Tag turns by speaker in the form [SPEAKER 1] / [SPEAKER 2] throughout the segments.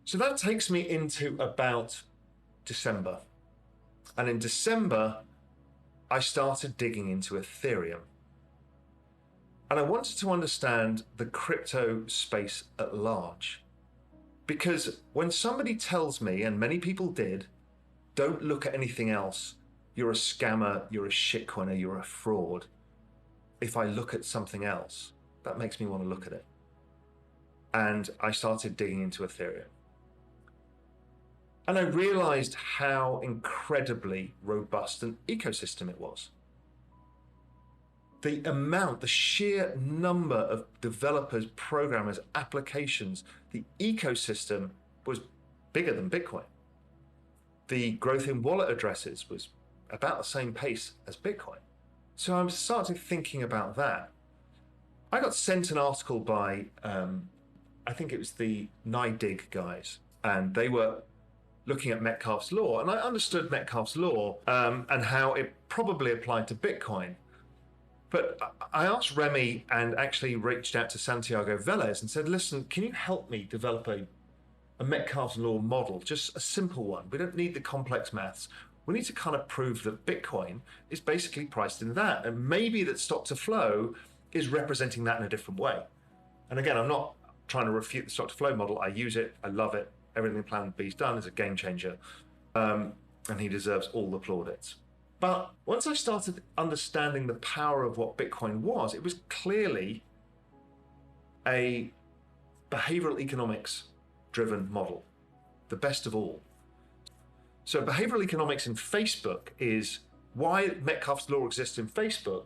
[SPEAKER 1] So that takes me into about December. And in December, I started digging into Ethereum. And I wanted to understand the crypto space at large. Because when somebody tells me, and many people did, don't look at anything else, you're a scammer, you're a shitcoiner, you're a fraud. If I look at something else, that makes me want to look at it. And I started digging into Ethereum. And I realized how incredibly robust an ecosystem it was. The sheer number of developers, programmers, applications, the ecosystem was bigger than Bitcoin. The growth in wallet addresses was about the same pace as Bitcoin. So I started thinking about that. I got sent an article by, I think it was the NIDIG guys, and they were looking at Metcalfe's law, and I understood Metcalfe's law and how it probably applied to Bitcoin. But I asked Remy and actually reached out to Santiago Velez and said, listen, can you help me develop a Metcalfe's law model, just a simple one? We don't need the complex maths. We need to kind of prove that Bitcoin is basically priced in that. And maybe that stock to flow is representing that in a different way. And again, I'm not trying to refute the stock to flow model. I use it. I love it. Everything Plan B's done is a game changer. And he deserves all the plaudits. But once I started understanding the power of what Bitcoin was, it was clearly a behavioral economics driven model, the best of all. So behavioral economics in Facebook is why Metcalfe's law exists in Facebook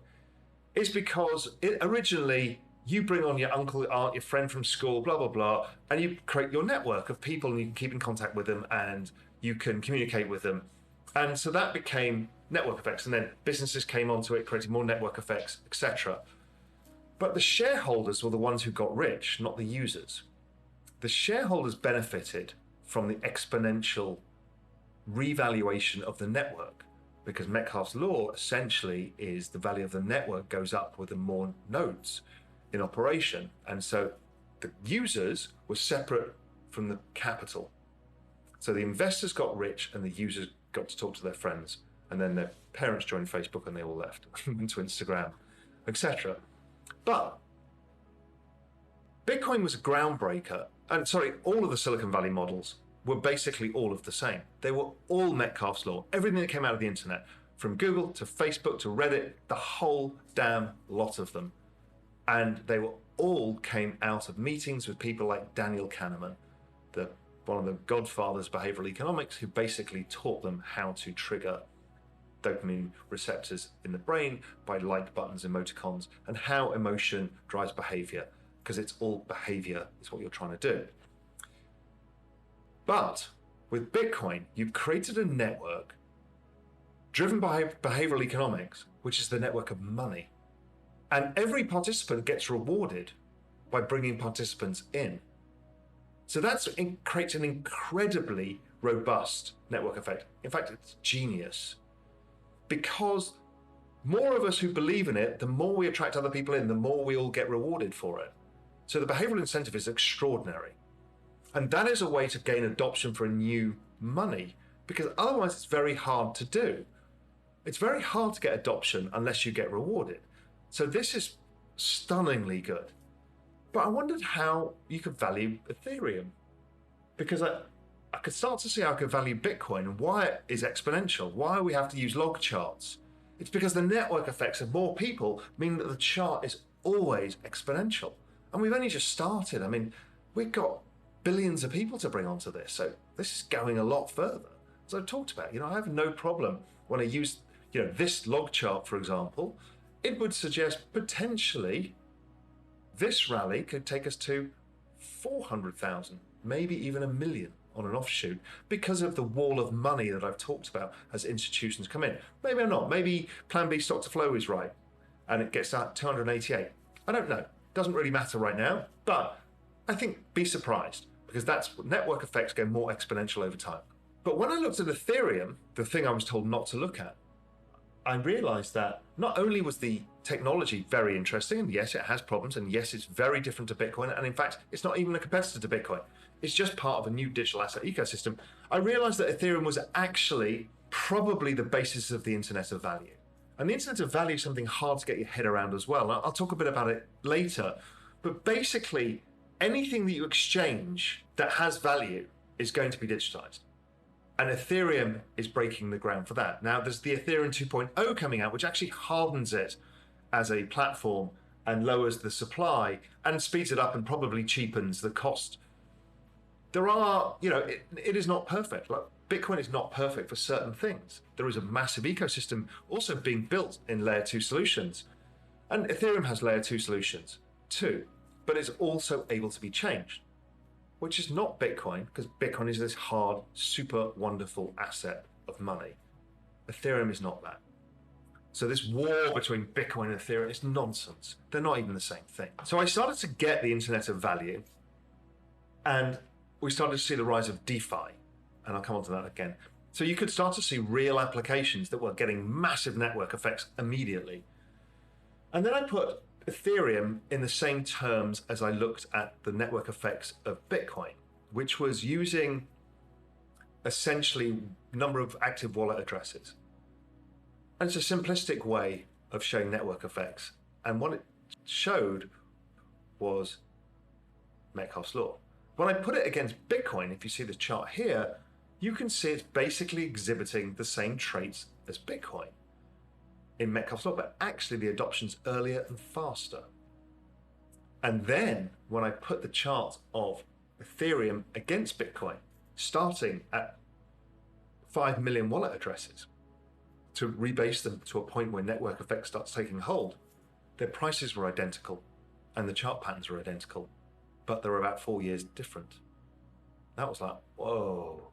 [SPEAKER 1] is because originally you bring on your uncle, your aunt, your friend from school, blah, blah, blah, and you create your network of people and you can keep in contact with them and you can communicate with them. And so that became network effects, and then businesses came onto it, creating more network effects, etc. But the shareholders were the ones who got rich, not the users. The shareholders benefited from the exponential revaluation of the network, because Metcalfe's law essentially is the value of the network goes up with the more nodes in operation. And so the users were separate from the capital. So the investors got rich and the users got to talk to their friends. And then their parents joined Facebook and they all left, went to Instagram, etc. But Bitcoin was a groundbreaker. And sorry, all of the Silicon Valley models were basically all of the same. They were all Metcalfe's law. Everything that came out of the internet, from Google to Facebook to Reddit, the whole damn lot of them. And they were all came out of meetings with people like Daniel Kahneman, one of the godfathers of behavioral economics, who basically taught them how to trigger dopamine receptors in the brain by like buttons, emoticons, and how emotion drives behavior, because it's all behavior is what you're trying to do. But with Bitcoin, you've created a network driven by behavioral economics, which is the network of money. And every participant gets rewarded by bringing participants in. So that creates an incredibly robust network effect. In fact, it's genius. Because more of us who believe in it, the more we attract other people in, the more we all get rewarded for it. So the behavioral incentive is extraordinary. And that is a way to gain adoption for a new money, because otherwise it's very hard to do. It's very hard to get adoption unless you get rewarded. So this is stunningly good. But I wondered how you could value Ethereum, because I could start to see how I could value Bitcoin and why it is exponential, why we have to use log charts. It's because the network effects of more people mean that the chart is always exponential. And we've only just started. I mean, we've got billions of people to bring onto this. So this is going a lot further. As I've talked about, I have no problem when I use, this log chart, for example, it would suggest potentially this rally could take us to 400,000, maybe even 1 million on an offshoot, because of the wall of money that I've talked about as institutions come in. Maybe I'm not. Maybe Plan B stock to flow is right and it gets out 288. I don't know. Doesn't really matter right now, but I think be surprised, because that's network effects go more exponential over time. But when I looked at Ethereum, the thing I was told not to look at, I realized that not only was the technology very interesting, and yes, it has problems, and yes, it's very different to Bitcoin, and in fact, it's not even a competitor to Bitcoin. It's just part of a new digital asset ecosystem. I realized that Ethereum was actually probably the basis of the Internet of Value. And the Internet of Value is something hard to get your head around as well. I'll talk a bit about it later. But basically, anything that you exchange that has value is going to be digitized. And Ethereum is breaking the ground for that. Now, there's the Ethereum 2.0 coming out, which actually hardens it as a platform and lowers the supply and speeds it up and probably cheapens the cost. There are, it is not perfect. Like, Bitcoin is not perfect for certain things. There is a massive ecosystem also being built in layer 2 solutions. And Ethereum has layer 2 solutions too, but it's also able to be changed, which is not Bitcoin, because Bitcoin is this hard, super wonderful asset of money. Ethereum is not that. So this war between Bitcoin and Ethereum is nonsense. They're not even the same thing. So I started to get the Internet of Value, and we started to see the rise of DeFi, and I'll come on to that again. So you could start to see real applications that were getting massive network effects immediately. And then I put Ethereum in the same terms as I looked at the network effects of Bitcoin, which was using essentially number of active wallet addresses. And it's a simplistic way of showing network effects. And what it showed was Metcalfe's law. When I put it against Bitcoin, if you see the chart here, you can see it's basically exhibiting the same traits as Bitcoin in Metcalfe's law, but actually the adoption's earlier and faster. And then when I put the chart of Ethereum against Bitcoin, starting at 5 million wallet addresses, to rebase them to a point where network effect starts taking hold, their prices were identical and the chart patterns were identical, but they're about 4 years different. That was like, whoa.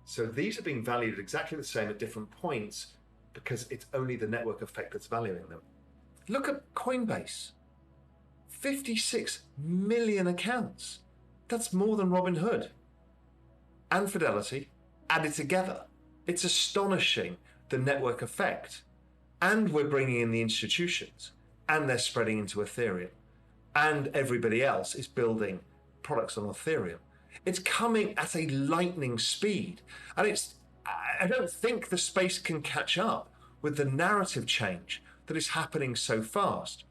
[SPEAKER 1] So these are being valued exactly the same at different points because it's only the network effect that's valuing them. Look at Coinbase. 56 million accounts. That's more than Robinhood and Fidelity added together. It's astonishing, the network effect. And we're bringing in the institutions, and they're spreading into Ethereum, and everybody else is building products on Ethereum. It's coming at a lightning speed, and I don't think the space can catch up with the narrative change that is happening so fast.